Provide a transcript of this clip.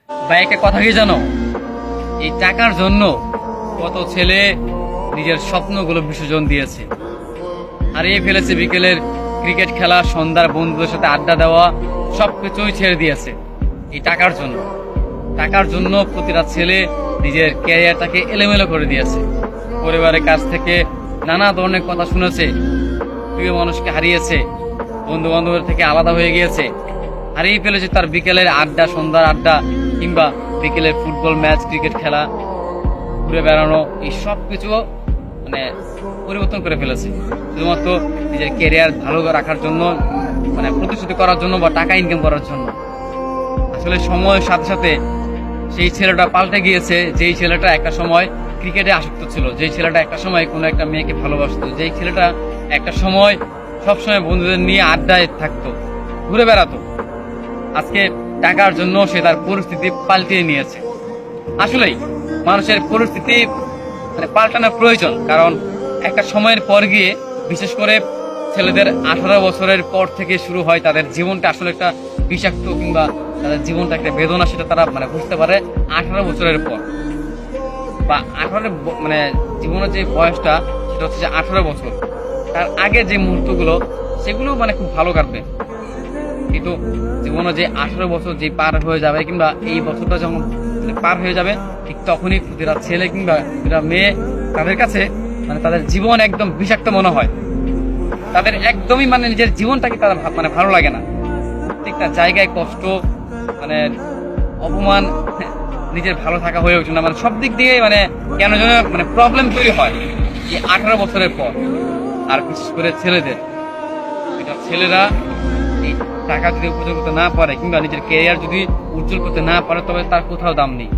ভাই একটা কথা কি জানো, এই টাকার জন্য কত ছেলে নিজের স্বপ্নগুলো বিসর্জন দিয়েছে, হারিয়ে ফেলেছে বিকেলের ক্রিকেট খেলা, সন্ধ্যার বন্ধুদের সাথে আড্ডা দেওয়া, সবকিছুই ছেড়ে দিয়েছে এই টাকার জন্য। টাকার জন্য প্রতিটা ছেলে নিজের ক্যারিয়ারটাকে এলোমেলো করে দিয়েছে। পরিবারের কাছ থেকে নানা ধরনের কথা শুনেছে, প্রিয় মানুষকে হারিয়েছে, বন্ধু বান্ধবের থেকে আলাদা হয়ে গিয়েছে, হারিয়ে ফেলেছে তার বিকেলের আড্ডা, সন্ধ্যার আড্ডা, কিংবা বিকেলের ফুটবল ম্যাচ, ক্রিকেট খেলা, ঘুরে বেড়ানো, এই সব কিছু মানে পরিবর্তন করে ফেলেছে শুধুমাত্র নিজের ক্যারিয়ার ভালো রাখার জন্য, মানে প্রতিশ্রুতি করার জন্য বা টাকা ইনকাম করার জন্য। আসলে সময়ের সাথে সাথে সেই ছেলেটা পাল্টে গিয়েছে। যেই ছেলেটা একটা সময় ক্রিকেটে আসক্ত ছিল, যেই ছেলেটা একটা সময় কোনো একটা মেয়েকে ভালোবাসতো, যেই ছেলেটা একটা সময় সবসময় বন্ধুদের নিয়ে আড্ডায় থাকতো, ঘুরে বেড়াতো, আজকে টাকার জন্য সে তার পরিস্থিতি পাল্টিয়ে নিয়েছে। আসলেই মানুষের পরিস্থিতি মানে পাল্টানো প্রয়োজন, কারণ একটা সময়ের পর গিয়ে, বিশেষ করে ছেলেদের 18 বছরের পর থেকে শুরু হয় তাদের জীবনটা আসলে একটা বিষাক্ত, কিংবা তাদের জীবনটা একটা বেদনা, সেটা তারা মানে বুঝতে পারে 18 বছরের পর, বা 18 মানে জীবনের যে বয়সটা সেটা হচ্ছে যে 18 বছর। তার আগে যে মুহূর্তগুলো সেগুলো মানে খুব ভালো কাটবে, কিন্তু জীবনে যে 18 বছর যে পার হয়ে যাবে, কিংবা এই বছরটা যখন পার হয়ে যাবে, ঠিক তখনই প্রতিটা ছেলে কিংবা প্রতিটা মেয়ে তাদের কাছে মানে তাদের জীবন একদম বিষাক্ত মনে হয়। তাদের একদমই মানে নিজের জীবনটাকে তাদের মানে ভালো লাগে না। প্রত্যেকটা জায়গায় কষ্ট, মানে অপমান, নিজের ভালো থাকা হয়ে ওঠে না, মানে সব দিক দিয়ে মানে কেন যেন মানে প্রবলেম তৈরি হয় এই 18 বছরের পর। আর বিশেষ করে ছেলেদের, এটা ছেলেরা এই টাকা যদি উপার্জন করতে না পারে, কিংবা নিজের ক্যারিয়ার যদি উজ্জ্বল করতে না পারে, তবে তার কোথাও দাম নেই।